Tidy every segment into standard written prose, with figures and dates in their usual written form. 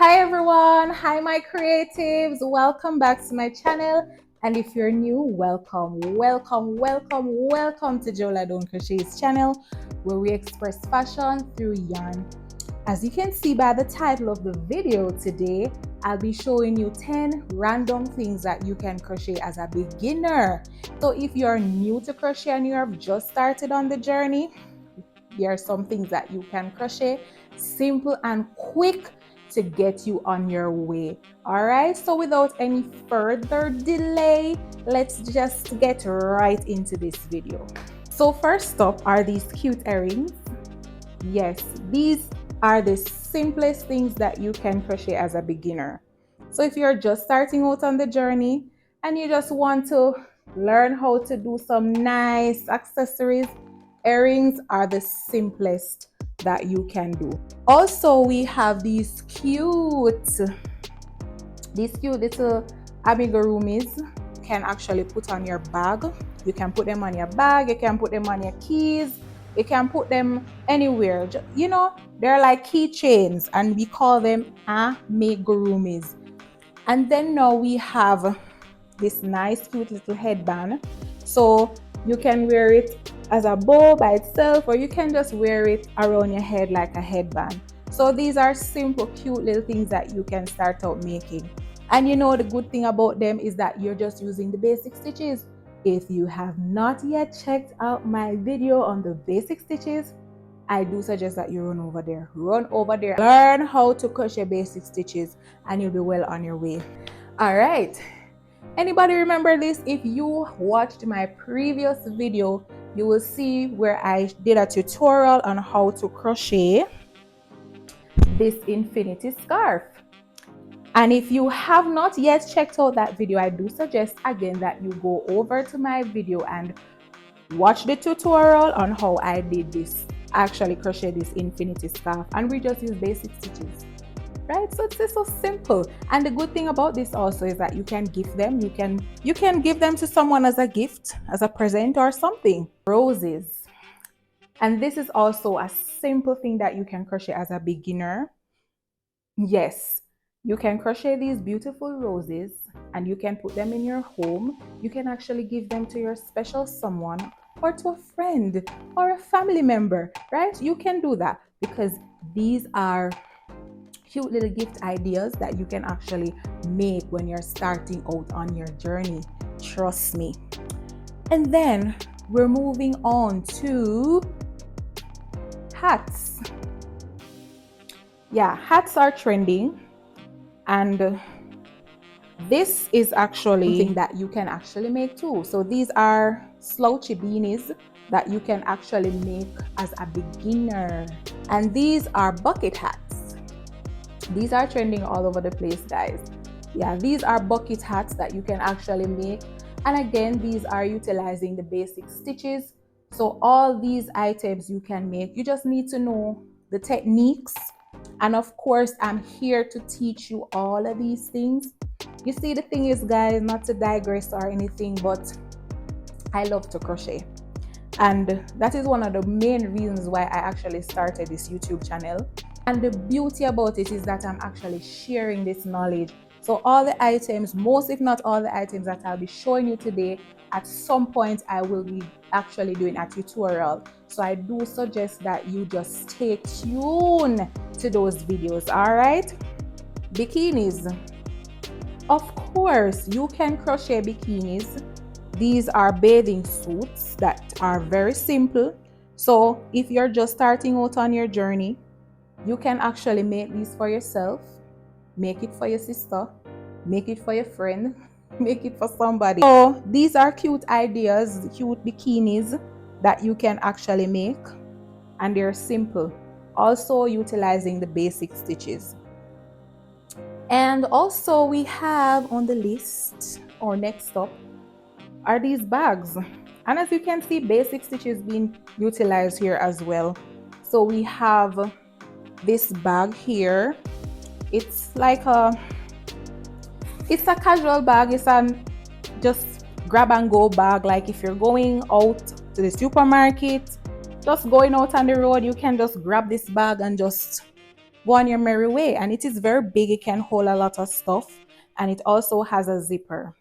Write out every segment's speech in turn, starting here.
Hi everyone, hi my creatives, welcome back to my channel. And if you're new, welcome to Jola Don't Crochet's channel, where we express fashion through yarn. As you can see by the title of the video today, I'll be showing you 10 random things that you can crochet as a beginner. So if you're new to crochet and you have just started on the journey, there are some things that you can crochet, simple and quick, to get you on your way. All right, so without any further delay, let's just get right into this video. So first up are these cute earrings. Yes, these are the simplest things that you can crochet as a beginner. So if you're just starting out on the journey and you just want to learn how to do some nice accessories, earrings are the simplest that you can do. Also, we have these cute little amigurumis. You can actually put on your bag. You can put them on your bag, you can put them on your keys, you can put them anywhere. You know, they're like keychains and we call them amigurumis. And then now we have this nice cute little headband. So you can wear it as a bow by itself, or you can just wear it around your head like a headband. So these are simple, cute little things that you can start out making. And you know, the good thing about them is that you're just using the basic stitches. If you have not yet checked out my video on the basic stitches, I do suggest that you run over there, learn how to crochet basic stitches, and you'll be well on your way. All right, anybody remember this? If you watched my previous video, you will see where I did a tutorial on how to crochet this infinity scarf. And if you have not yet checked out that video, I do suggest again that you go over to my video and watch the tutorial on how I did this, actually crochet this infinity scarf, and we just use basic stitches, right? So it's so simple. And the good thing about this also is that you can gift them. You can give them to someone as a gift, as a present or something. Roses. And this is also a simple thing that you can crochet as a beginner. Yes, you can crochet these beautiful roses and you can put them in your home. You can actually give them to your special someone or to a friend or a family member, right? You can do that because these are cute little gift ideas that you can actually make when you're starting out on your journey. Trust me. And then we're moving on to hats. Yeah, hats are trending, and this is actually something that you can actually make too. So these are slouchy beanies that you can actually make as a beginner. And these are bucket hats. These are trending all over the place, guys. Yeah, these are bucket hats that you can actually make. And again, these are utilizing the basic stitches. So all these items you can make. You just need to know the techniques. And of course, I'm here to teach you all of these things. You see, the thing is, guys, not to digress or anything, but I love to crochet. And that is one of the main reasons why I actually started this YouTube channel. And the beauty about it is that I'm actually sharing this knowledge. So all the items, most if not all the items that I'll be showing you today, at some point I will be actually doing a tutorial. So I do suggest that you just stay tuned to those videos, all right? Bikinis. Of course, you can crochet bikinis. These are bathing suits that are very simple. So if you're just starting out on your journey, you can actually make these for yourself, make it for your sister, make it for your friend, make it for somebody. So these are cute ideas, cute bikinis that you can actually make, and they're simple. Also utilizing the basic stitches. And also we have on the list, or next up, are these bags. And as you can see, basic stitches being utilized here as well. So we have this bag here. It's like it's a casual bag. It's an just grab and go bag. Like if you're going out to the supermarket, just going out on the road, you can just grab this bag and just go on your merry way. And it is very big, it can hold a lot of stuff, and it also has a zipper.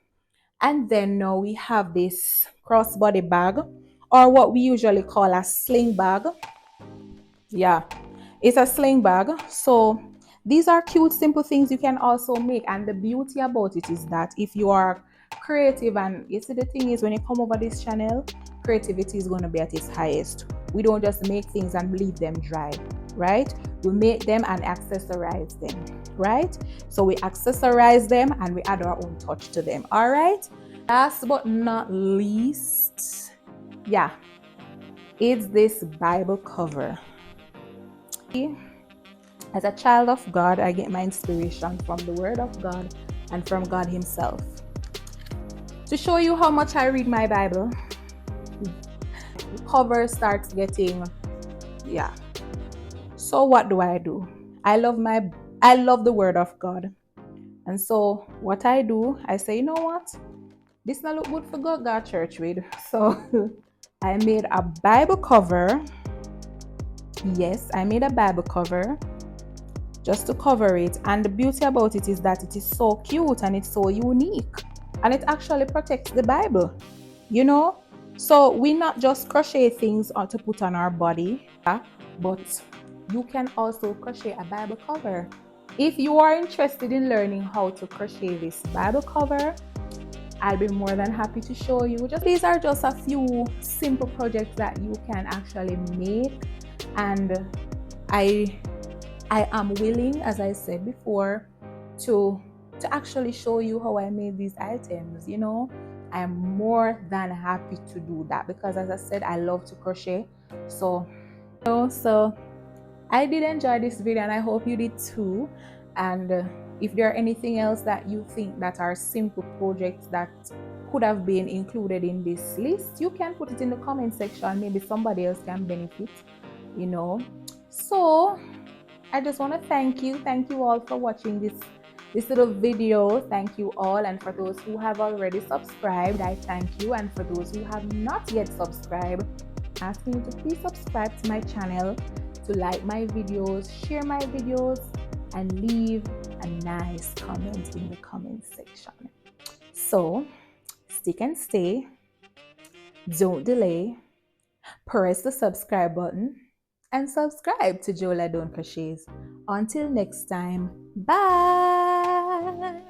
And then now we have this crossbody bag, or what we usually call a sling bag. Yeah, it's a sling bag. So these are cute, simple things you can also make. And the beauty about it is that if you are creative, and you see, the thing is, when you come over this channel, creativity is going to be at its highest. We don't just make things and leave them dry, right? We make them and accessorize them, right? So we accessorize them and we add our own touch to them. All right. Last but not least, yeah, it's this Bible cover. As a child of God, I get my inspiration from the Word of God and from God Himself. To show you how much I read my Bible, the cover starts getting, yeah. So what do? I love the Word of God. And so what I do, I say, you know what? This not look good for God church with. So I made a Bible cover. Yes, I made a Bible cover just to cover it. And the beauty about it is that it is so cute and it's so unique. And it actually protects the Bible, you know? So we not just crochet things to put on our body, but you can also crochet a Bible cover. If you are interested in learning how to crochet this Bible cover, I'll be more than happy to show you. These are just a few simple projects that you can actually make. And I am willing, as I said before, to actually show you how I made these items. You know, I'm more than happy to do that because, as I said, I love to crochet. So I did enjoy this video, and I hope you did too. And if there are anything else that you think that are simple projects that could have been included in this list, you can put it in the comment section. Maybe somebody else can benefit, you know. So I just want to thank you all for watching this little video. Thank you all. And for those who have already subscribed, I thank you. And for those who have not yet subscribed, I'm asking you to please subscribe to my channel, to like my videos, share my videos, and leave a nice comment in the comment section. So stick and stay, don't delay, press the subscribe button, and subscribe to Jola Don't Crochets. Until next time, bye!